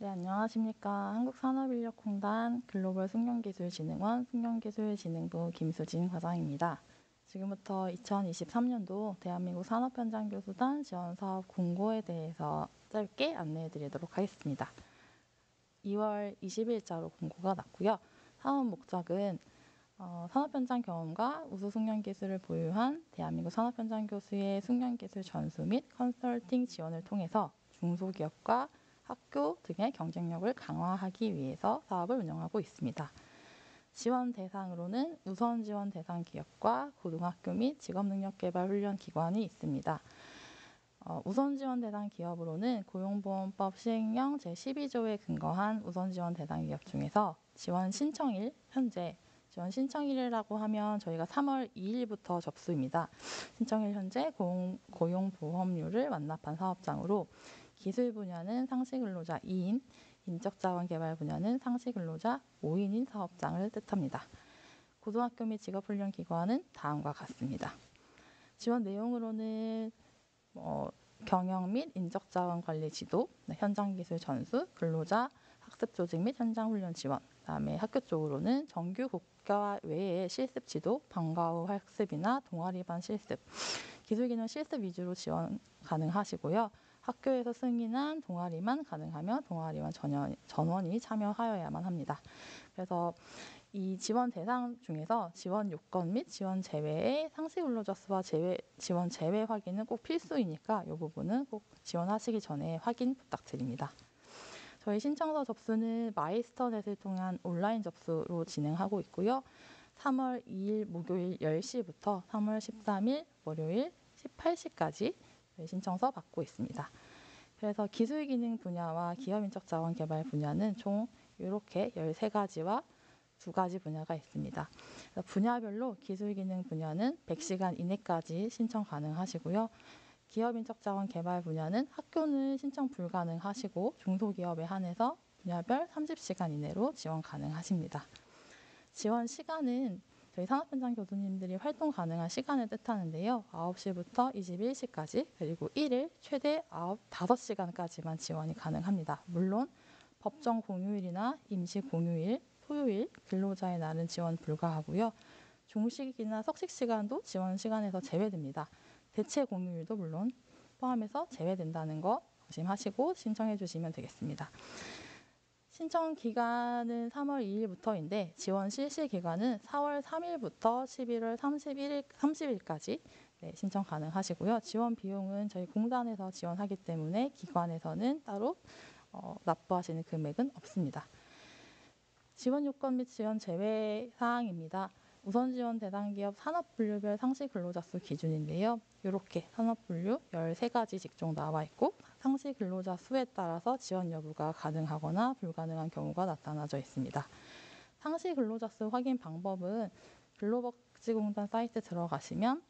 네, 안녕하십니까. 한국산업인력공단 글로벌 숙련기술진흥원 김수진 과장입니다. 지금부터 2023년도 대한민국 산업현장교수단 지원사업 공고에 대해서 짧게 안내해 드리도록 하겠습니다. 2월 20일자로 공고가 났고요. 사업 목적은 산업현장 경험과 우수 숙련기술을 보유한 대한민국 산업현장 교수의 숙련기술 전수 및 컨설팅 지원을 통해서 중소기업과 학교 등의 경쟁력을 강화하기 위해서 사업을 운영하고 있습니다. 지원 대상으로는 우선 지원 대상 기업과 고등학교 및 직업능력개발훈련기관이 있습니다. 우선 지원 대상 기업으로는 고용보험법 시행령 제12조에 근거한 우선 지원 대상 기업 중에서 지원 신청일, 현재 지원 신청일이라고 하면 저희가 3월 2일부터 접수입니다. 신청일 현재 고용보험료를 완납한 사업장으로 기술 분야는 상시근로자 2인, 인적자원 개발 분야는 상시근로자 5인인 사업장을 뜻합니다. 고등학교 및 직업훈련기관은 다음과 같습니다. 지원 내용으로는 경영 및 인적자원 관리 지도, 현장기술 전수, 근로자 학습 조직 및 현장훈련 지원, 그다음에 학교 쪽으로는 정규 국가 외의 실습 지도, 방과 후 학습이나 동아리반 실습, 기술기능 실습 위주로 지원 가능하시고요. 학교에서 승인한 동아리만 가능하며 동아리만 전원이 참여하여야만 합니다. 그래서 이 지원 대상 중에서 지원 요건 및 지원 제외의 상시근로자 수와 지원 제외 확인은 꼭 필수이니까 이 부분은 꼭 지원하시기 전에 확인 부탁드립니다. 저희 신청서 접수는 마이스터넷을 통한 온라인 접수로 진행하고 있고요. 3월 2일 목요일 10시부터 3월 13일 월요일 18시까지 신청서 받고 있습니다. 그래서 기술기능 분야와 기업인적자원개발 분야는 총 이렇게 13가지와 2가지 분야가 있습니다. 분야별로 기술기능 분야는 100시간 이내까지 신청 가능하시고요. 기업인적자원개발 분야는 학교는 신청 불가능하시고 중소기업에 한해서 분야별 30시간 이내로 지원 가능하십니다. 지원 시간은 저희 산업현장 교수님들이 활동 가능한 시간을 뜻하는데요. 9시부터 21시까지 그리고 1일 최대 5시간까지만 지원이 가능합니다. 물론 법정 공휴일이나 임시 공휴일, 토요일, 근로자의 날은 지원 불가하고요. 종식이나 석식 시간도 지원 시간에서 제외됩니다. 대체 공휴일도 물론 포함해서 제외된다는 거 조심하시고 신청해 주시면 되겠습니다. 신청 기간은 3월 2일부터인데 지원 실시 기간은 4월 3일부터 11월 30일까지 신청 가능하시고요. 지원 비용은 저희 공단에서 지원하기 때문에 기관에서는 따로 납부하시는 금액은 없습니다. 지원 요건 및 지원 제외 사항입니다. 우선 지원 대상 기업 산업 분류별 상시 근로자 수 기준인데요. 이렇게 산업 분류 13가지 직종 나와 있고 상시 근로자 수에 따라서 지원 여부가 가능하거나 불가능한 경우가 나타나져 있습니다. 상시 근로자 수 확인 방법은 근로복지공단 사이트 들어가시면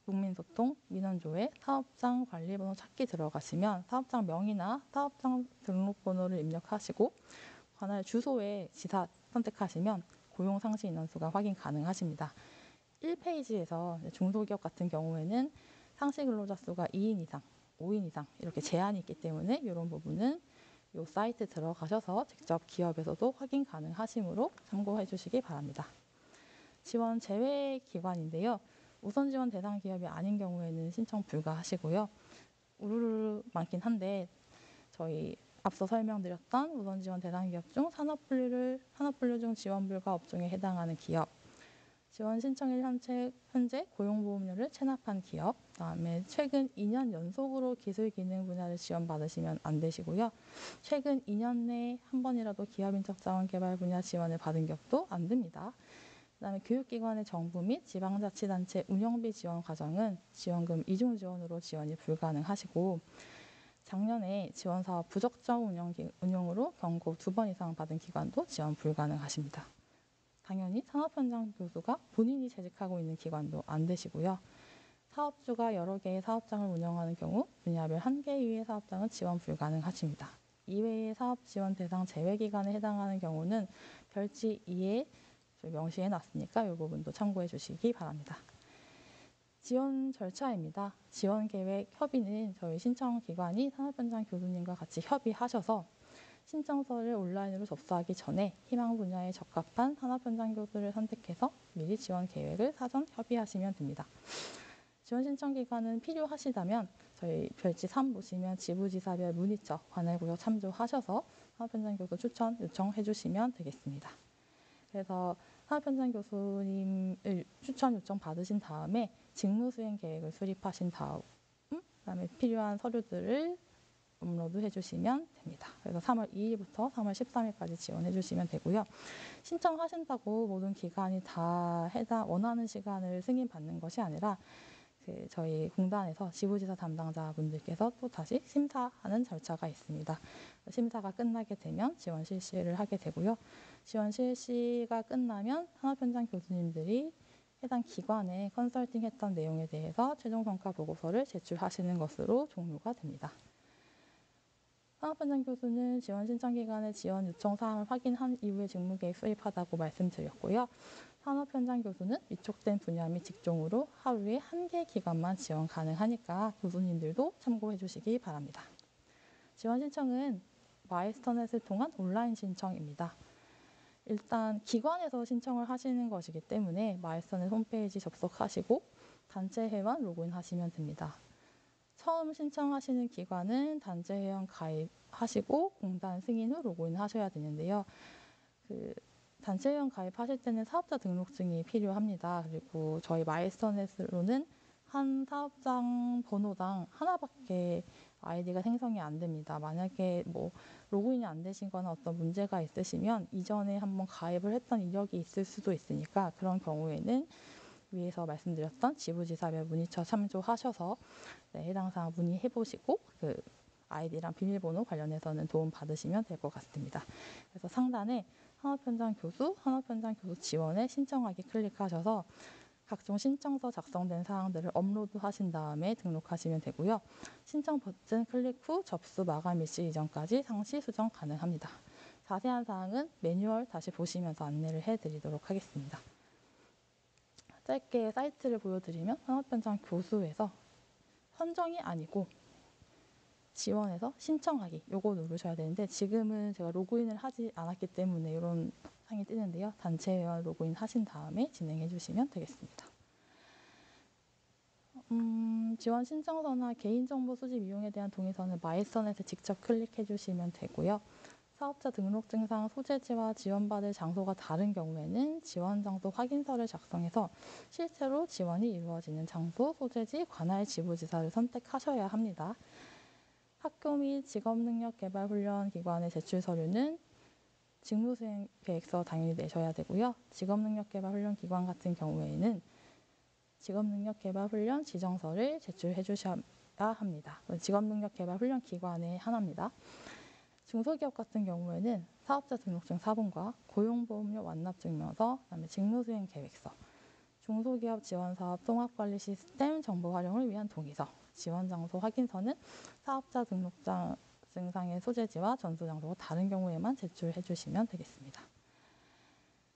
국민소통, 민원조회, 사업장 관리번호 찾기 들어가시면 사업장 명의나 사업장 등록번호를 입력하시고 관할 주소에 지사 선택하시면 고용 상시 인원수가 확인 가능하십니다. 1페이지에서 중소기업 같은 경우에는 상시 근로자 수가 2인 이상, 5인 이상 이렇게 제한이 있기 때문에 이런 부분은 이 사이트 들어가셔서 직접 기업에서도 확인 가능하시므로 참고해 주시기 바랍니다. 지원 제외 기관인데요. 우선 지원 대상 기업이 아닌 경우에는 신청 불가하시고요. 우르르 많긴 한데 저희 앞서 설명드렸던 우선 지원 대상 기업 중 산업분류 중 지원 불가 업종에 해당하는 기업, 지원 신청일 현재 고용보험료를 체납한 기업, 그다음에 최근 2년 연속으로 기술기능 분야를 지원받으시면 안 되시고요. 최근 2년 내에 한 번이라도 기업인적자원개발 분야 지원을 받은 기업도 안 됩니다. 그다음에 교육기관의 정부 및 지방자치단체 운영비 지원 과정은 지원금 이중 지원으로 지원이 불가능하시고 작년에 지원사업 부적정 운영으로 경고 2번 이상 받은 기관도 지원 불가능하십니다. 당연히 산업현장 교수가 본인이 재직하고 있는 기관도 안 되시고요. 사업주가 여러 개의 사업장을 운영하는 경우 분야별 1개 이외의 사업장은 지원 불가능하십니다. 이외의 사업 지원 대상 제외 기간에 해당하는 경우는 별지 2에 명시해 놨으니까 이 부분도 참고해 주시기 바랍니다. 지원 절차입니다. 지원 계획 협의는 저희 신청 기관이 산업현장 교수님과 같이 협의하셔서 신청서를 온라인으로 접수하기 전에 희망 분야에 적합한 산업 현장 교수를 선택해서 미리 지원 계획을 사전 협의하시면 됩니다. 지원 신청 기간은 필요하시다면 저희 별지 3 보시면 지부지사별 문의처 관할구역 참조하셔서 산업 현장 교수 추천 요청해 주시면 되겠습니다. 그래서 산업 현장 교수님을 추천 요청 받으신 다음에 직무 수행 계획을 수립하신 다음 그다음에 필요한 서류들을 업로드해 주시면 됩니다. 그래서 3월 2일부터 3월 13일까지 지원해 주시면 되고요. 신청하신다고 모든 기관이 다 원하는 시간을 승인받는 것이 아니라 저희 공단에서 지부지사 담당자분들께서 또 다시 심사하는 절차가 있습니다. 심사가 끝나게 되면 지원 실시를 하게 되고요. 지원 실시가 끝나면 산업현장 교수님들이 해당 기관에 컨설팅했던 내용에 대해서 최종 성과 보고서를 제출하시는 것으로 종료가 됩니다. 산업현장 교수는 지원 신청 기간에 지원 요청 사항을 확인한 이후에 직무 계획 수립하다고 말씀드렸고요. 산업현장 교수는 위촉된 분야 및 직종으로 하루에 1개 기관만 지원 가능하니까 교수님들도 참고해 주시기 바랍니다. 지원 신청은 마이스터넷을 통한 온라인 신청입니다. 일단 기관에서 신청을 하시는 것이기 때문에 마이스터넷 홈페이지 접속하시고 단체 회원 로그인하시면 됩니다. 처음 신청하시는 기관은 단체 회원 가입하시고 공단 승인 후 로그인하셔야 되는데요. 단체 회원 가입하실 때는 사업자 등록증이 필요합니다. 그리고 저희 마이스터넷으로는 한 사업장 번호당 하나밖에 아이디가 생성이 안 됩니다. 만약에 로그인이 안 되시거나 어떤 문제가 있으시면 이전에 한번 가입을 했던 이력이 있을 수도 있으니까 그런 경우에는 위에서 말씀드렸던 지부지사별 문의처 참조하셔서 해당 사항 문의해 보시고 아이디랑 비밀번호 관련해서는 도움 받으시면 될 것 같습니다. 그래서 상단에 산업현장 교수 지원에 신청하기 클릭하셔서 각종 신청서 작성된 사항들을 업로드하신 다음에 등록하시면 되고요. 신청 버튼 클릭 후 접수 마감 일시 이전까지 상시 수정 가능합니다. 자세한 사항은 매뉴얼 다시 보시면서 안내를 해드리도록 하겠습니다. 짧게 사이트를 보여드리면 산업현장 교수에서 선정이 아니고 지원해서 신청하기 요거 누르셔야 되는데 지금은 제가 로그인을 하지 않았기 때문에 이런 상이 뜨는데요. 단체 회원 로그인 하신 다음에 진행해 주시면 되겠습니다. 지원 신청서나 개인정보 수집 이용에 대한 동의서는 마이스터넷에 직접 클릭해 주시면 되고요. 사업자 등록증상 소재지와 지원받을 장소가 다른 경우에는 지원 장소 확인서를 작성해서 실제로 지원이 이루어지는 장소, 소재지, 관할 지부지사를 선택하셔야 합니다. 학교 및 직업능력개발훈련 기관의 제출 서류는 직무수행 계획서 당연히 내셔야 되고요. 직업능력개발훈련 기관 같은 경우에는 직업능력개발훈련 지정서를 제출해 주셔야 합니다. 직업능력개발훈련 기관의 하나입니다. 중소기업 같은 경우에는 사업자 등록증 사본과 고용보험료 완납증명서, 그다음에 직무수행 계획서, 중소기업 지원사업 통합관리 시스템 정보 활용을 위한 동의서, 지원장소 확인서는 사업자 등록증상의 소재지와 전수장소가 다른 경우에만 제출해 주시면 되겠습니다.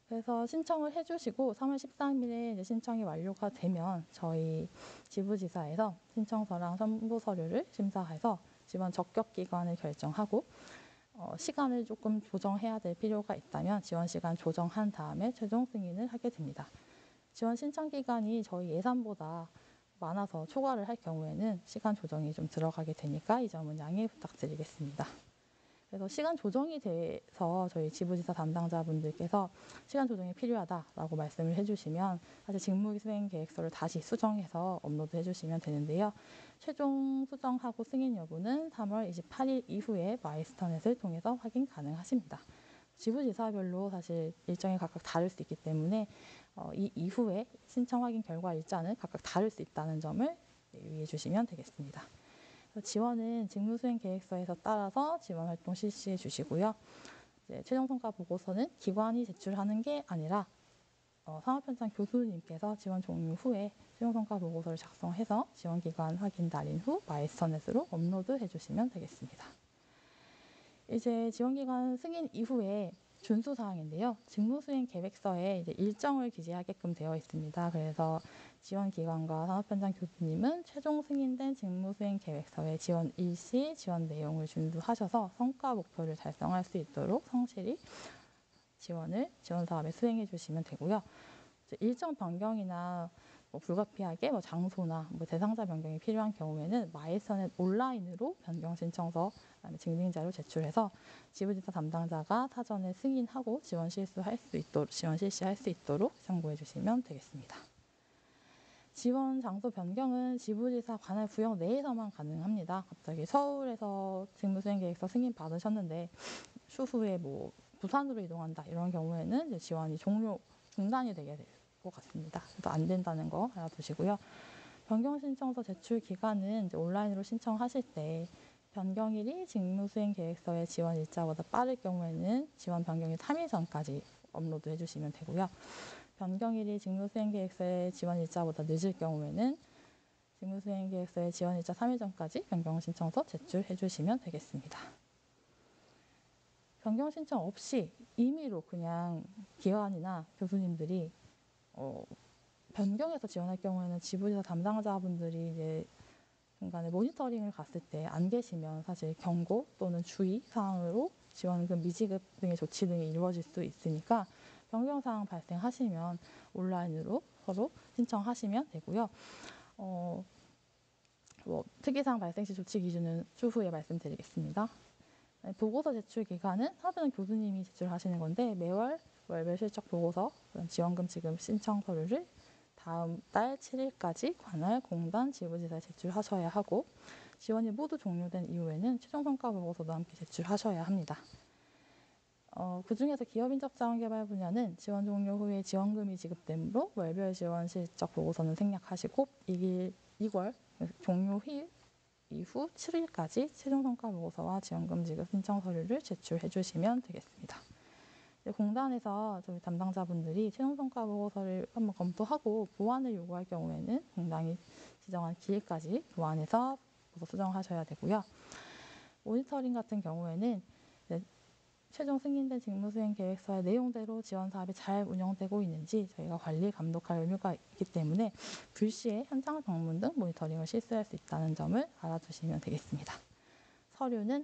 그래서 신청을 해주시고 3월 13일에 신청이 완료가 되면 저희 지부지사에서 신청서랑 첨부 서류를 심사해서 지원 적격 기간을 결정하고 시간을 조금 조정해야 될 필요가 있다면 지원 시간 조정한 다음에 최종 승인을 하게 됩니다. 지원 신청 기간이 저희 예산보다 많아서 초과를 할 경우에는 시간 조정이 좀 들어가게 되니까 이 점은 양해 부탁드리겠습니다. 그래서 시간 조정이 돼서 저희 지부지사 담당자분들께서 시간 조정이 필요하다라고 말씀을 해주시면 사실 직무수행 계획서를 다시 수정해서 업로드 해주시면 되는데요. 최종 수정하고 승인 여부는 3월 28일 이후에 마이스터넷을 통해서 확인 가능하십니다. 지부지사별로 사실 일정이 각각 다를 수 있기 때문에 이 이후에 신청 확인 결과 일자는 각각 다를 수 있다는 점을 유의해 주시면 되겠습니다. 지원은 직무수행 계획서에서 따라서 지원 활동 실시해 주시고요. 최종 성과 보고서는 기관이 제출하는 게 아니라 산업현장 교수님께서 지원 종료 후에 최종 성과 보고서를 작성해서 지원 기간 확인 날인 후 마이스터넷으로 업로드 해주시면 되겠습니다. 이제 지원 기간 승인 이후에 준수 사항인데요. 직무수행 계획서에 이제 일정을 기재하게끔 되어 있습니다. 그래서 지원기관과 산업현장 교수님은 최종 승인된 직무수행 계획서의 지원 일시, 지원 내용을 준수하셔서 성과 목표를 달성할 수 있도록 성실히 지원 사업에 수행해 주시면 되고요. 일정 변경이나 불가피하게 장소나 대상자 변경이 필요한 경우에는 마이선의 온라인으로 변경 신청서, 그다음에 증빙자료 제출해서 지부지사 담당자가 사전에 승인하고 지원 실시할 수 있도록 참고해 주시면 되겠습니다. 지원 장소 변경은 지부지사 관할 구역 내에서만 가능합니다. 갑자기 서울에서 직무수행계획서 승인 받으셨는데 추후에 부산으로 이동한다 이런 경우에는 이제 지원이 중단이 되게 될 것 같습니다. 그래서 안 된다는 거 알아두시고요. 변경 신청서 제출 기간은 이제 온라인으로 신청하실 때 변경일이 직무수행 계획서의 지원 일자보다 빠를 경우에는 지원 변경일 3일 전까지 업로드 해주시면 되고요. 변경일이 직무수행 계획서의 지원 일자보다 늦을 경우에는 직무수행 계획서의 지원 일자 3일 전까지 변경 신청서 제출해 주시면 되겠습니다. 변경 신청 없이 임의로 그냥 기관이나 교수님들이 변경해서 지원할 경우에는 지부지사 담당자분들이 이제 중간에 모니터링을 갔을 때 안 계시면 사실 경고 또는 주의 사항으로 지원금 미지급 등의 조치 등이 이루어질 수 있으니까 변경 사항 발생하시면 온라인으로 서로 신청하시면 되고요. 특이사항 발생 시 조치 기준은 추후에 말씀드리겠습니다. 보고서 제출 기간은 하루는 교수님이 제출하시는 건데 매월 월별 실적 보고서, 지원금 지급 신청 서류를 다음 달 7일까지 관할 공단 지부지사에 제출하셔야 하고 지원이 모두 종료된 이후에는 최종 성과 보고서도 함께 제출하셔야 합니다. 그중에서 기업인적자원개발 분야는 지원 종료 후에 지원금이 지급되므로 월별 지원 실적 보고서는 생략하시고 2월 종료 이후 7일까지 최종 성과 보고서와 지원금 지급 신청 서류를 제출해 주시면 되겠습니다. 공단에서 저희 담당자분들이 최종 성과 보고서를 한번 검토하고 보완을 요구할 경우에는 공단이 지정한 기일까지 보완해서 보고서 수정하셔야 되고요. 모니터링 같은 경우에는 최종 승인된 직무수행 계획서의 내용대로 지원 사업이 잘 운영되고 있는지 저희가 관리 감독할 의무가 있기 때문에 불시에 현장 방문 등 모니터링을 실시할 수 있다는 점을 알아두시면 되겠습니다. 서류는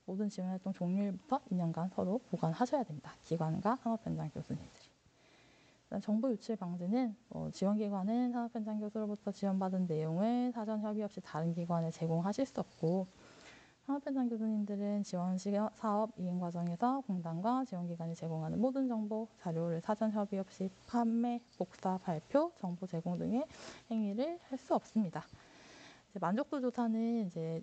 모든 지원활동 종료일부터 2년간 서로 보관하셔야 됩니다. 기관과 산업현장 교수님들이. 정보 유출 방지는 지원기관은 산업현장 교수로부터 지원받은 내용을 사전 협의 없이 다른 기관에 제공하실 수 없고 산업현장 교수님들은 지원 사업 이행 과정에서 공단과 지원기관이 제공하는 모든 정보, 자료를 사전 협의 없이 판매, 복사, 발표, 정보 제공 등의 행위를 할 수 없습니다. 만족도 조사는 이제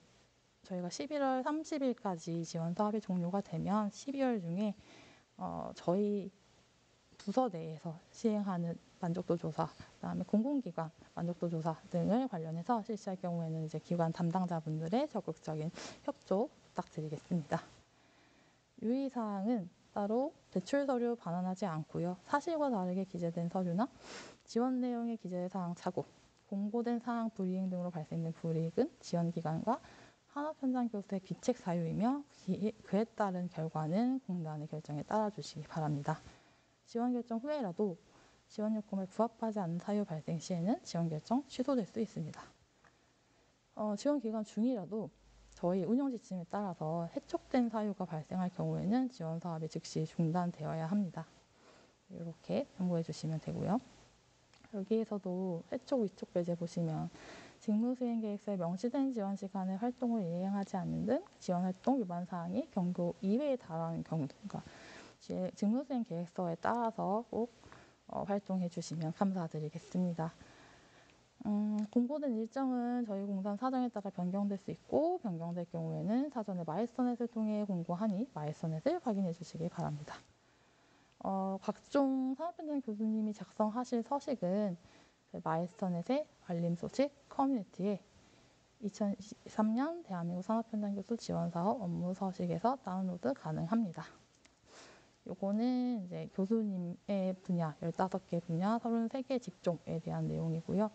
저희가 11월 30일까지 지원 사업이 종료가 되면 12월 중에 저희 부서 내에서 시행하는 만족도 조사, 그다음에 공공기관 만족도 조사 등을 관련해서 실시할 경우에는 이제 기관 담당자분들의 적극적인 협조 부탁드리겠습니다. 유의사항은 따로 제출 서류 반환하지 않고요. 사실과 다르게 기재된 서류나 지원 내용의 기재 사항 착오, 공고된 사항 불이행 등으로 발생된 불이익은 지원기관과 산업현장 교수의 귀책 사유이며 그에 따른 결과는 공단의 결정에 따라주시기 바랍니다. 지원 결정 후에라도 지원 요건에 부합하지 않는 사유 발생 시에는 지원 결정 취소될 수 있습니다. 지원 기간 중이라도 저희 운영 지침에 따라서 해촉된 사유가 발생할 경우에는 지원 사업이 즉시 중단되어야 합니다. 이렇게 참고해 주시면 되고요. 여기에서도 해촉, 위촉 배제 보시면 직무수행 계획서에 명시된 지원 시간에 활동을 이행하지 않는 등 지원 활동 위반 사항이 경고 이외에 달하는 경우, 그러니까 직무수행 계획서에 따라서 꼭 활동해 주시면 감사드리겠습니다. 공고된 일정은 저희 공단 사정에 따라 변경될 수 있고 변경될 경우에는 사전에 마일선넷을 통해 공고하니 마일선넷을 확인해 주시기 바랍니다. 각종 산업현장 교수님이 작성하실 서식은 마일선넷의 알림 소식 커뮤니티에 2023년 대한민국 산업현장 교수 지원사업 업무 서식에서 다운로드 가능합니다. 요거는 이제 교수님의 분야 15개 분야 33개 직종에 대한 내용이고요.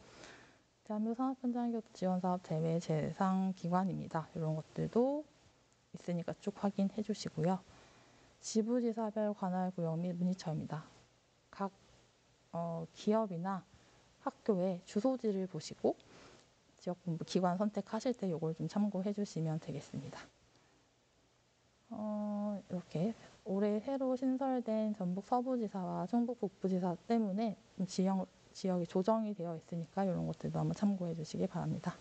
대한민국 산업현장 교수 지원사업 대외 재상 기관입니다. 이런 것들도 있으니까 쭉 확인해 주시고요. 지부지사별 관할 구역 및 문의처입니다. 각 기업이나 학교의 주소지를 보시고 지역본부 기관 선택하실 때 이걸 좀 참고해 주시면 되겠습니다. 이렇게 올해 새로 신설된 전북 서부지사와 충북 북부지사 때문에 지역이 조정이 되어 있으니까 이런 것들도 한번 참고해 주시기 바랍니다.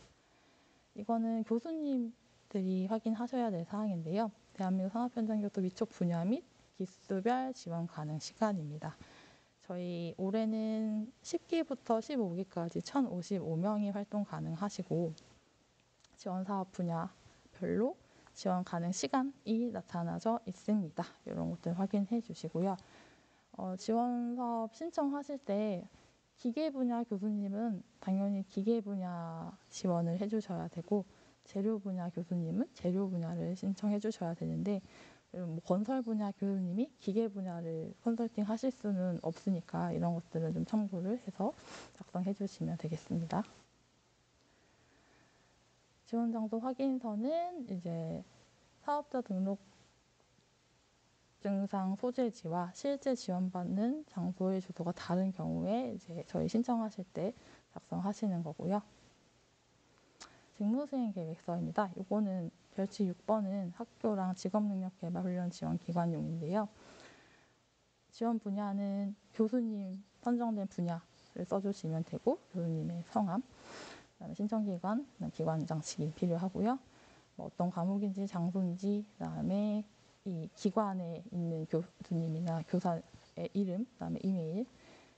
이거는 교수님들이 확인하셔야 될 사항인데요. 대한민국 산업현장교수 위촉 분야 및 기수별 지원 가능 시간입니다. 저희 올해는 10기부터 15기까지 1,055명이 활동 가능하시고 지원사업 분야별로 지원 가능 시간이 나타나져 있습니다. 이런 것들 확인해 주시고요. 지원사업 신청하실 때 기계 분야 교수님은 당연히 기계 분야 지원을 해주셔야 되고 재료 분야 교수님은 재료 분야를 신청해 주셔야 되는데 건설 분야 교수님이 기계 분야를 컨설팅 하실 수는 없으니까 이런 것들은 좀 참고를 해서 작성해 주시면 되겠습니다. 지원 장소 확인서는 이제 사업자 등록 증상 소재지와 실제 지원받는 장소의 주소가 다른 경우에 이제 저희 신청하실 때 작성하시는 거고요. 직무수행 계획서입니다. 이거는 별치 6번은 학교랑 직업능력개발훈련 지원기관용인데요. 지원 분야는 교수님 선정된 분야를 써주시면 되고 교수님의 성함, 그다음에 신청기관, 기관장 측이 필요하고요. 어떤 과목인지 장소인지, 그다음에 이 기관에 있는 교수님이나 교사의 이름, 그다음에 이메일,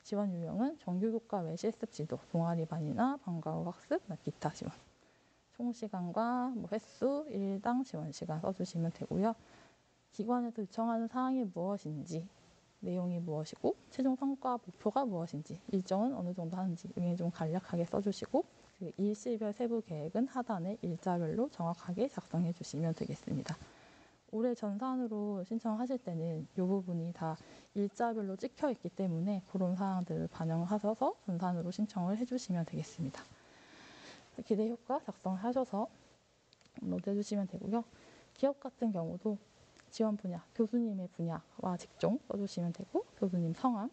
지원 유형은 정규교과 외 실습 지도, 동아리반이나 방과 후 학습, 기타 지원. 총 시간과 횟수, 일당 지원 시간 써주시면 되고요. 기관에서 요청하는 사항이 무엇인지, 내용이 무엇이고, 최종 성과 목표가 무엇인지, 일정은 어느 정도 하는지 이게 좀 간략하게 써주시고 그 일시별 세부 계획은 하단에 일자별로 정확하게 작성해 주시면 되겠습니다. 올해 전산으로 신청하실 때는 이 부분이 다 일자별로 찍혀 있기 때문에 그런 사항들을 반영하셔서 전산으로 신청을 해주시면 되겠습니다. 기대 효과 작성하셔서 업로드해 주시면 되고요. 기업 같은 경우도 지원 분야, 교수님의 분야와 직종 써주시면 되고 교수님 성함,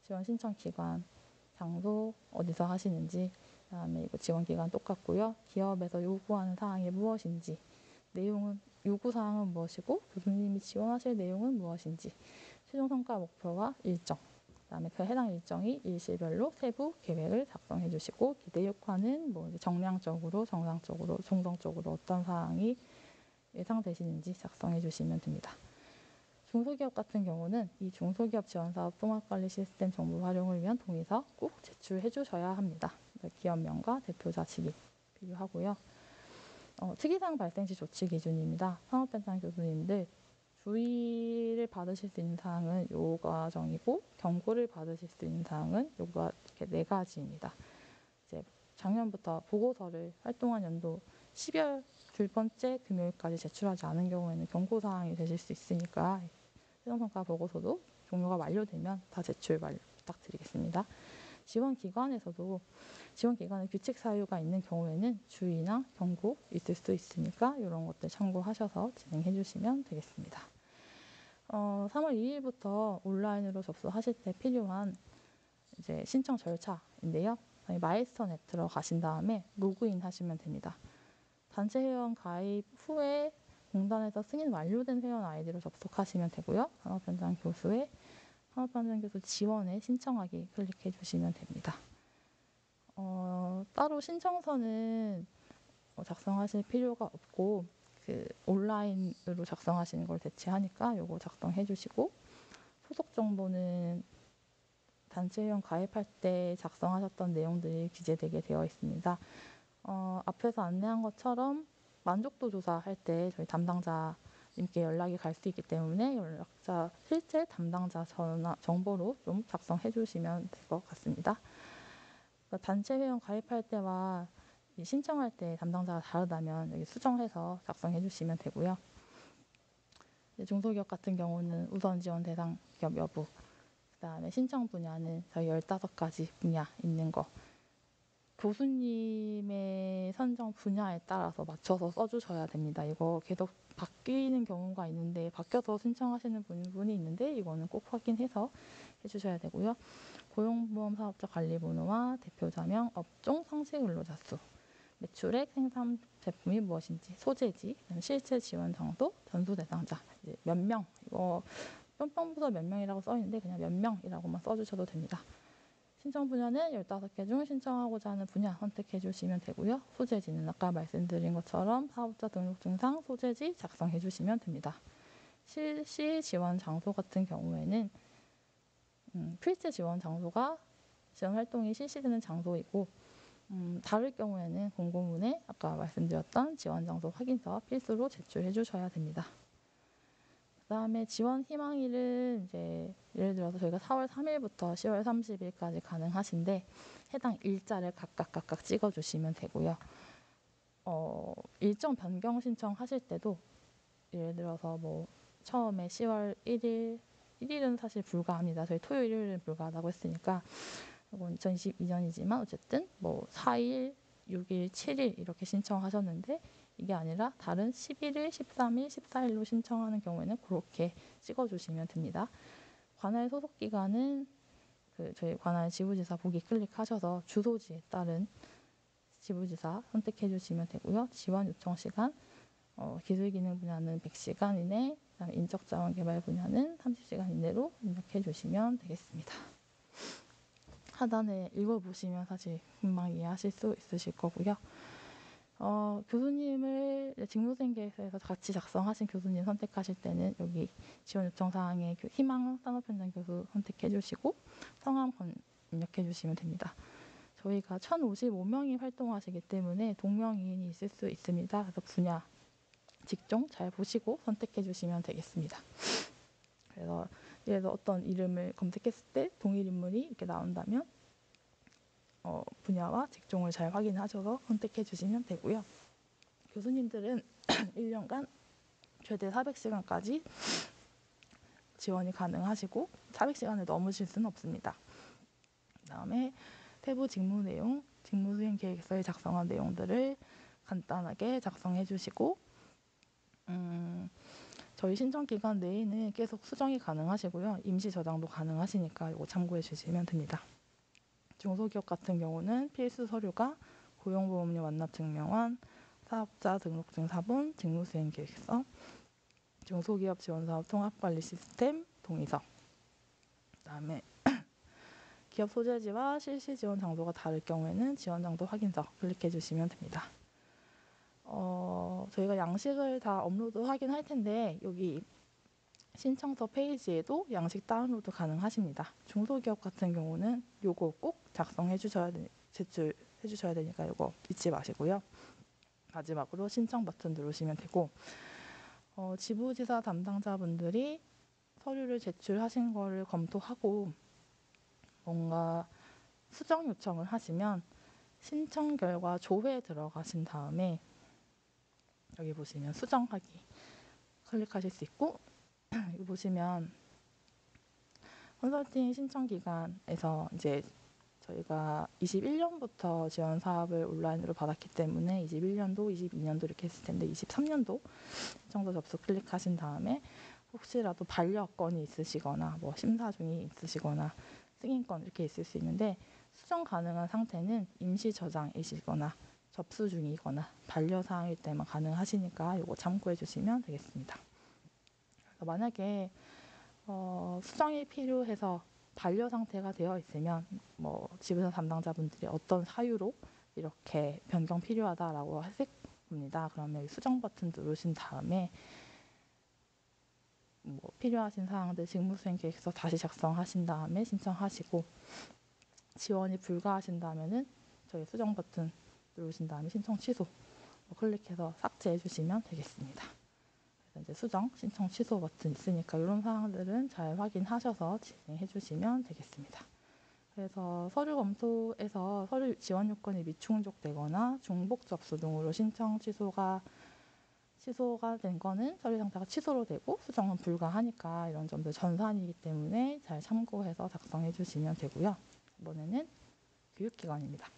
지원 신청 기관, 장소, 어디서 하시는지, 그다음에 이거 지원 기간 똑같고요. 기업에서 요구하는 사항이 무엇인지, 내용은 요구사항은 무엇이고 교수님이 지원하실 내용은 무엇인지, 최종 성과 목표와 일정, 그다음에 그 해당 일정이 일시별로 세부 계획을 작성해 주시고 기대 효과는 정량적으로, 정상적으로, 중성적으로 어떤 사항이 예상되시는지 작성해 주시면 됩니다. 중소기업 같은 경우는 이 중소기업 지원사업 통합관리 시스템 정보 활용을 위한 동의서 꼭 제출해 주셔야 합니다. 기업명과 대표자 직위 필요하고요. 특이사항 발생 시 조치 기준입니다. 산업현장 교수님들 주의를 받으실 수 있는 사항은 요 과정이고 경고를 받으실 수 있는 사항은 요가 이렇게 4가지입니다. 이제 작년부터 보고서를 활동한 연도 12월 두 번째 금요일까지 제출하지 않은 경우에는 경고사항이 되실 수 있으니까 최종성과 보고서도 종료가 완료되면 다 제출 부탁드리겠습니다. 지원기관에서도 지원기관에 규칙 사유가 있는 경우에는 주의나 경고 있을 수 있으니까 이런 것들 참고하셔서 진행해 주시면 되겠습니다. 3월 2일부터 온라인으로 접수하실 때 필요한 이제 신청 절차인데요. 마이스터넷 들어가신 다음에 로그인 하시면 됩니다. 단체 회원 가입 후에 공단에서 승인 완료된 회원 아이디로 접속하시면 되고요. 산업현장 교수의 산업현장 교수 지원에 신청하기 클릭해 주시면 됩니다. 따로 신청서는 작성하실 필요가 없고 그 온라인으로 작성하시는 걸 대체하니까 요거 작성해 주시고 소속 정보는 단체 회원 가입할 때 작성하셨던 내용들이 기재되게 되어 있습니다. 앞에서 안내한 것처럼 만족도 조사할 때 저희 담당자님께 연락이 갈 수 있기 때문에 연락자 실제 담당자 전화 정보로 좀 작성해 주시면 될 것 같습니다. 그러니까 단체 회원 가입할 때와 신청할 때 담당자가 다르다면 여기 수정해서 작성해 주시면 되고요. 중소기업 같은 경우는 우선 지원 대상 기업 여부, 그다음에 신청 분야는 저희 15가지 분야 있는 거, 교수님의 선정 분야에 따라서 맞춰서 써주셔야 됩니다. 이거 계속 바뀌는 경우가 있는데 바뀌어서 신청하시는 분이 있는데 이거는 꼭 확인해서 해주셔야 되고요. 고용보험 사업자 관리번호와 대표자명, 업종, 상시 근로자 수, 매출액, 생산 제품이 무엇인지, 소재지, 실제 지원 장소, 전수 대상자, 이제 몇 명, 이거 뿅뿅부서 몇 명이라고 써 있는데 그냥 몇 명이라고만 써주셔도 됩니다. 신청 분야는 15개 중 신청하고자 하는 분야 선택해 주시면 되고요. 소재지는 아까 말씀드린 것처럼 사업자 등록증상, 소재지 작성해 주시면 됩니다. 실시 지원 장소 같은 경우에는 필수 지원 장소가 지원 활동이 실시되는 장소이고 다를 경우에는 공고문에 아까 말씀드렸던 지원 장소 확인서 필수로 제출해 주셔야 됩니다. 그다음에 지원 희망일은 이제 예를 들어서 저희가 4월 3일부터 10월 30일까지 가능하신데 해당 일자를 각각 찍어주시면 되고요. 일정 변경 신청하실 때도 예를 들어서 뭐 처음에 10월 1일은 사실 불가합니다. 저희 토요일, 일요일은 불가하다고 했으니까 이건 2022년이지만 어쨌든 뭐 4일, 6일, 7일 이렇게 신청하셨는데 이게 아니라 다른 11일, 13일, 14일로 신청하는 경우에는 그렇게 찍어주시면 됩니다. 관할 소속 기관은 저희 관할 지부지사 보기 클릭하셔서 주소지에 따른 지부지사 선택해 주시면 되고요. 지원 요청 시간, 기술기능 분야는 100시간 이내, 그다음에 인적자원개발 분야는 30시간 이내로 입력해 주시면 되겠습니다. 하단에 읽어보시면 사실 금방 이해하실 수 있으실 거고요. 교수님을 직무수행 계획서에서 같이 작성하신 교수님 선택하실 때는 여기 지원 요청 사항에 희망 산업현장 교수 선택해 주시고 성함 입력해 주시면 됩니다. 저희가 1,055명이 활동하시기 때문에 동명이인이 있을 수 있습니다. 그래서 분야, 직종 잘 보시고 선택해 주시면 되겠습니다. 그래서 예를 들어 어떤 이름을 검색했을 때 동일 인물이 이렇게 나온다면 분야와 직종을 잘 확인하셔서 선택해 주시면 되고요. 교수님들은 1년간 최대 400시간까지 지원이 가능하시고 400시간을 넘으실 수는 없습니다. 그다음에 세부 직무 내용, 직무수행 계획서에 작성한 내용들을 간단하게 작성해 주시고 저희 신청 기간 내에는 계속 수정이 가능하시고요. 임시 저장도 가능하시니까 이거 참고해 주시면 됩니다. 중소기업 같은 경우는 필수 서류가 고용보험료 완납증명원, 사업자 등록증 사본, 직무수행계획서, 중소기업 지원사업 통합관리 시스템 동의서, 그다음에 기업 소재지와 실시 지원 장소가 다를 경우에는 지원 장소 확인서 클릭해 주시면 됩니다. 저희가 양식을 다 업로드 하긴 할 텐데 여기 신청서 페이지에도 양식 다운로드 가능하십니다. 중소기업 같은 경우는 요거 꼭 작성해 주셔야 제출해 주셔야 되니까 요거 잊지 마시고요. 마지막으로 신청 버튼 누르시면 되고 지부지사 담당자분들이 서류를 제출하신 거를 검토하고 뭔가 수정 요청을 하시면 신청 결과 조회에 들어가신 다음에 여기 보시면 수정하기 클릭하실 수 있고 여기 보시면 컨설팅 신청 기간에서 이제 저희가 21년부터 지원 사업을 온라인으로 받았기 때문에 21년도, 22년도 이렇게 했을 텐데 23년도 신청서 접수 클릭하신 다음에 혹시라도 반려건이 있으시거나 뭐 심사 중이 있으시거나 승인권 이렇게 있을 수 있는데 수정 가능한 상태는 임시 저장이시거나 접수 중이거나 반려사항일 때만 가능하시니까 이거 참고해 주시면 되겠습니다. 그래서 만약에 수정이 필요해서 반려 상태가 되어 있으면 뭐 지부서 담당자분들이 어떤 사유로 이렇게 변경 필요하다라고 하실 겁니다. 그러면 여기 수정 버튼 누르신 다음에 뭐 필요하신 사항들 직무수행 계획서 다시 작성하신 다음에 신청하시고 지원이 불가하신다면은 저희 수정 버튼 누르신 다음에 신청 취소 클릭해서 삭제해 주시면 되겠습니다. 그래서 이제 수정, 신청 취소 버튼 있으니까 이런 사항들은 잘 확인하셔서 진행해 주시면 되겠습니다. 그래서 서류 검토에서 서류 지원 요건이 미충족되거나 중복 접수 등으로 신청 취소가 된 거는 서류 상태가 취소로 되고 수정은 불가하니까 이런 점들 전산이기 때문에 잘 참고해서 작성해 주시면 되고요. 이번에는 교육기관입니다.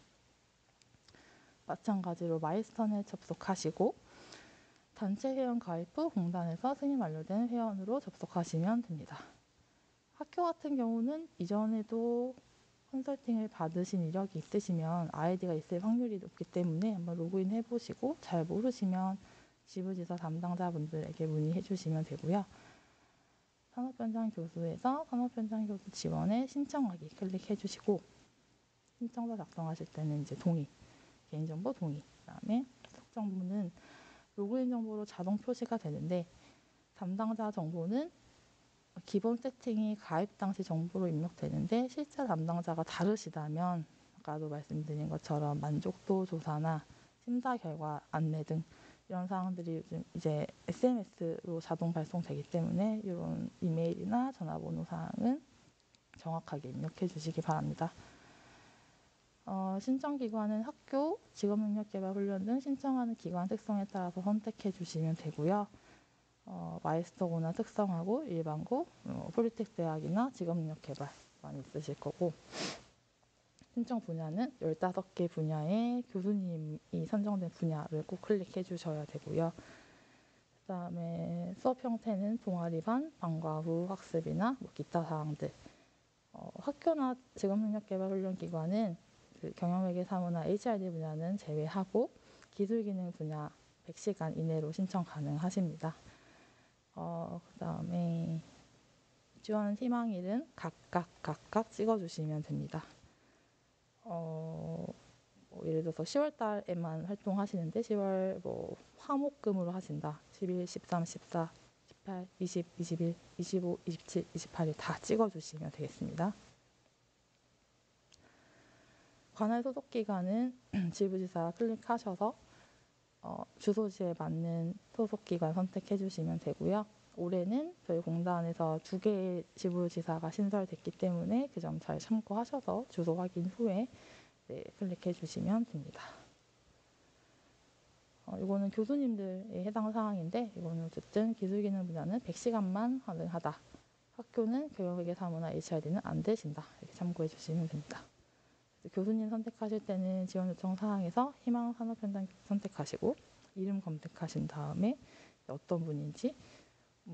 마찬가지로 마이스턴에 접속하시고 단체 회원 가입 후 공단에서 승인 완료된 회원으로 접속하시면 됩니다. 학교 같은 경우는 이전에도 컨설팅을 받으신 이력이 있으시면 아이디가 있을 확률이 높기 때문에 한번 로그인 해보시고 잘 모르시면 지부지사 담당자분들에게 문의해 주시면 되고요. 산업현장 교수에서 산업현장 교수 지원에 신청하기 클릭해 주시고 신청서 작성하실 때는 이제 동의, 개인정보 동의, 그다음에 소속 정보는 로그인 정보로 자동 표시가 되는데 담당자 정보는 기본 세팅이 가입 당시 정보로 입력되는데 실제 담당자가 다르시다면 아까도 말씀드린 것처럼 만족도 조사나 심사 결과 안내 등 이런 사항들이 요즘 이제 SMS로 자동 발송되기 때문에 이런 이메일이나 전화번호 사항은 정확하게 입력해 주시기 바랍니다. 신청 기관은 학교, 직업능력개발훈련 등 신청하는 기관 특성에 따라서 선택해 주시면 되고요. 마이스터고나 특성화고, 일반고, 폴리텍 대학이나 직업능력개발만 있으실 거고 신청 분야는 15개 분야의 교수님이 선정된 분야를 꼭 클릭해 주셔야 되고요. 그 다음에 수업 형태는 동아리반, 방과 후 학습이나 기타 사항들. 학교나 직업능력개발훈련기관은 그 경영회계 사무나 HRD 분야는 제외하고 기술기능 분야 100시간 이내로 신청 가능하십니다. 그 다음에 지원 희망일은 각각 찍어주시면 됩니다. 예를 들어서 10월 달에만 활동하시는데 10월 화목금으로 하신다. 11, 13, 14, 18, 20, 21, 25, 27, 28일 다 찍어주시면 되겠습니다. 관할 소속기관은 지부지사 클릭하셔서 주소지에 맞는 소속기관 선택해 주시면 되고요. 올해는 저희 공단에서 2개의 지부지사가 신설됐기 때문에 그 점 잘 참고하셔서 주소 확인 후에 클릭해 주시면 됩니다. 이거는 교수님들에 해당 사항인데 이거는 어쨌든 기술기능 분야는 100시간만 가능하다. 학교는 경영회계 사무나 HRD는 안 되신다. 이렇게 참고해 주시면 됩니다. 교수님 선택하실 때는 지원 요청 사항에서 희망 산업 현장 선택하시고 이름 검색하신 다음에 어떤 분인지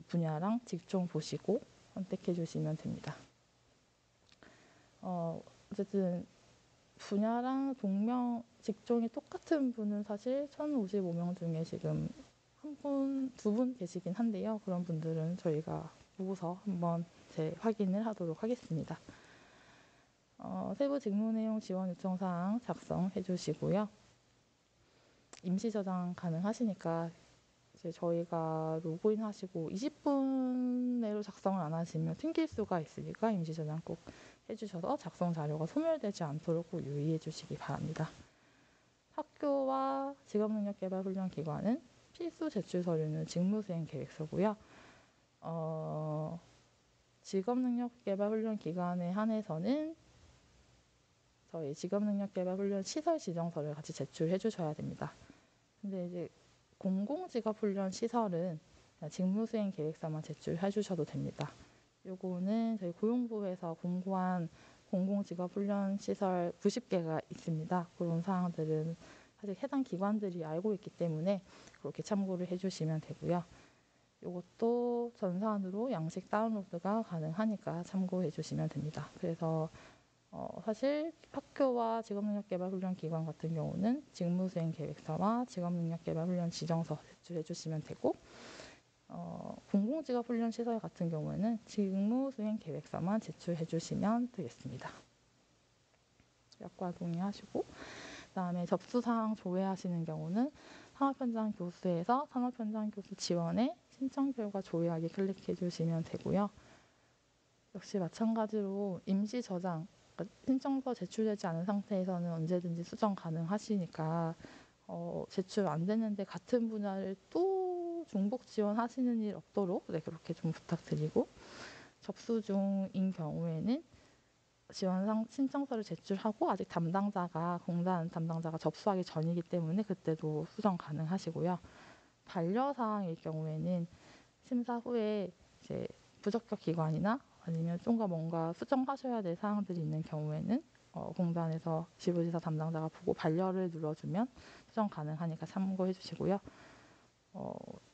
분야랑 직종 보시고 선택해 주시면 됩니다. 어쨌든 분야랑 동명 직종이 똑같은 분은 사실 1,055명 중에 지금 두 분 계시긴 한데요. 그런 분들은 저희가 보고서 한번 재확인을 하도록 하겠습니다. 세부 직무 내용 지원 요청 사항 작성해 주시고요. 임시 저장 가능하시니까 이제 저희가 로그인 하시고 20분 내로 작성을 안 하시면 튕길 수가 있으니까 임시 저장 꼭 해주셔서 작성 자료가 소멸되지 않도록 꼭 유의해 주시기 바랍니다. 학교와 직업능력개발훈련기관은 필수 제출 서류는 직무수행 계획서고요. 직업능력개발훈련기관에 한해서는 저희 직업능력개발훈련 시설 지정서를 같이 제출해 주셔야 됩니다. 근데 이제 공공직업훈련 시설은 직무수행 계획서만 제출해 주셔도 됩니다. 요거는 저희 고용부에서 공고한 공공직업훈련 시설 90개가 있습니다. 그런 사항들은 사실 해당 기관들이 알고 있기 때문에 그렇게 참고를 해주시면 되고요. 이것도 전산으로 양식 다운로드가 가능하니까 참고해 주시면 됩니다. 그래서 사실 학교와 직업능력개발훈련기관 같은 경우는 직무수행 계획서와 직업능력개발훈련 지정서 제출해 주시면 되고 공공직업훈련시설 같은 경우에는 직무수행 계획서만 제출해 주시면 되겠습니다. 약관 동의하시고 그다음에 접수사항 조회하시는 경우는 산업현장 교수에서 산업현장 교수 지원에 신청 결과 조회하기 클릭해 주시면 되고요. 역시 마찬가지로 임시 저장, 그러니까 신청서 제출되지 않은 상태에서는 언제든지 수정 가능하시니까 제출 안 됐는데 같은 분야를 또 중복 지원하시는 일 없도록 그렇게 좀 부탁드리고 접수 중인 경우에는 지원 신청서를 제출하고 아직 공단 담당자가 접수하기 전이기 때문에 그때도 수정 가능하시고요. 반려사항일 경우에는 심사 후에 이제 부적격 기관이나 아니면 좀 더 뭔가 수정하셔야 될 사항들이 있는 경우에는 공단에서 지부지사 담당자가 보고 반려를 눌러주면 수정 가능하니까 참고해 주시고요.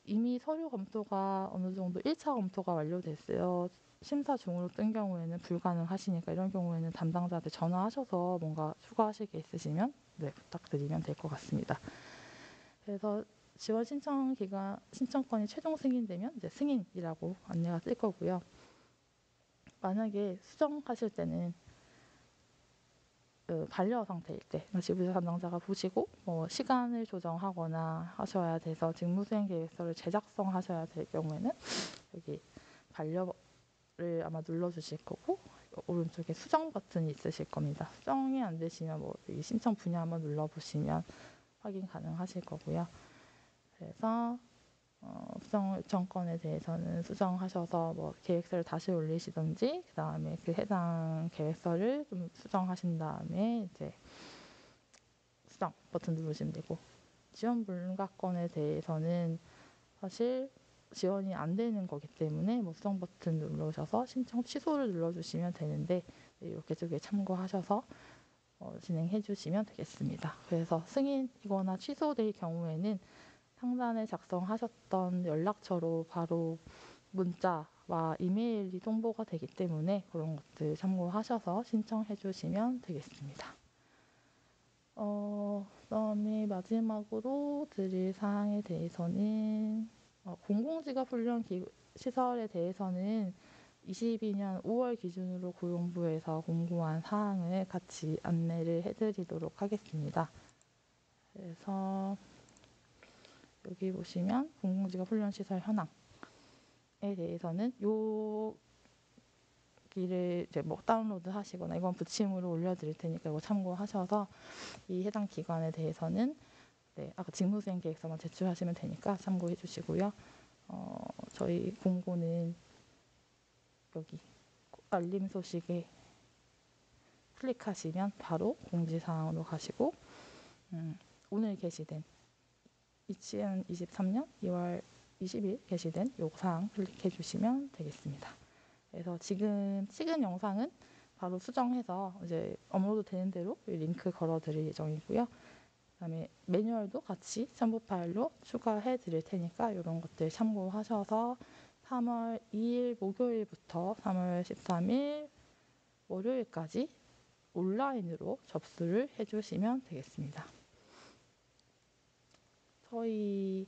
이미 서류 검토가 어느 정도 1차 검토가 완료됐어요. 심사 중으로 뜬 경우에는 불가능하시니까 이런 경우에는 담당자한테 전화하셔서 뭔가 추가하실 게 있으시면 부탁드리면 될 것 같습니다. 그래서 지원 신청 기간 신청권이 최종 승인되면 이제 승인이라고 안내가 뜰 거고요. 만약에 수정하실 때는 반려 상태일 때 지부자 담당자가 보시고 시간을 조정하거나 하셔야 돼서 직무수행 계획서를 제작성하셔야 될 경우에는 여기 반려를 아마 눌러주실 거고 오른쪽에 수정 버튼이 있으실 겁니다. 수정이 안 되시면 여기 신청 분야 한번 눌러보시면 확인 가능하실 거고요. 그래서 수정 요청권에 대해서는 수정하셔서 계획서를 다시 올리시든지 그 다음에 그 해당 계획서를 좀 수정하신 다음에 이제 수정 버튼 누르시면 되고, 지원 불가건에 대해서는 사실 지원이 안 되는 거기 때문에 수정 버튼 누르셔서 신청 취소를 눌러주시면 되는데 이렇게 두 개 참고하셔서 진행해 주시면 되겠습니다. 그래서 승인이거나 취소될 경우에는 상단에 작성하셨던 연락처로 바로 문자와 이메일이 통보가 되기 때문에 그런 것들 참고하셔서 신청해 주시면 되겠습니다. 그다음에 마지막으로 드릴 사항에 대해서는 공공지갑훈련 시설에 대해서는 22년 5월 기준으로 고용부에서 공고한 사항을 같이 안내를 해드리도록 하겠습니다. 그래서 여기 보시면 공공지갑훈련시설 현황에 대해서는 여기를 이제 다운로드 하시거나 이건 붙임으로 올려드릴 테니까 이거 참고하셔서 이 해당 기관에 대해서는 아까 직무수행 계획서만 제출하시면 되니까 참고해 주시고요. 저희 공고는 여기 알림 소식에 클릭하시면 바로 공지사항으로 가시고 오늘 게시된 2023년 2월 20일 게시된 요사항 클릭해 주시면 되겠습니다. 그래서 지금 찍은 영상은 바로 수정해서 이제 업로드 되는 대로 링크 걸어 드릴 예정이고요. 그다음에 매뉴얼도 같이 첨부 파일로 추가해 드릴 테니까 이런 것들 참고하셔서 3월 2일 목요일부터 3월 13일 월요일까지 온라인으로 접수를 해주시면 되겠습니다. 저희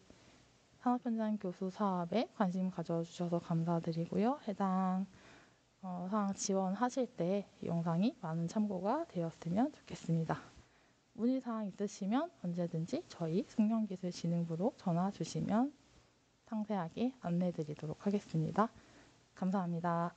산업현장 교수 사업에 관심 가져주셔서 감사드리고요. 해당 사항 지원하실 때 이 영상이 많은 참고가 되었으면 좋겠습니다. 문의사항 있으시면 언제든지 저희 숙련기술진흥부로 전화 주시면 상세하게 안내드리도록 하겠습니다. 감사합니다.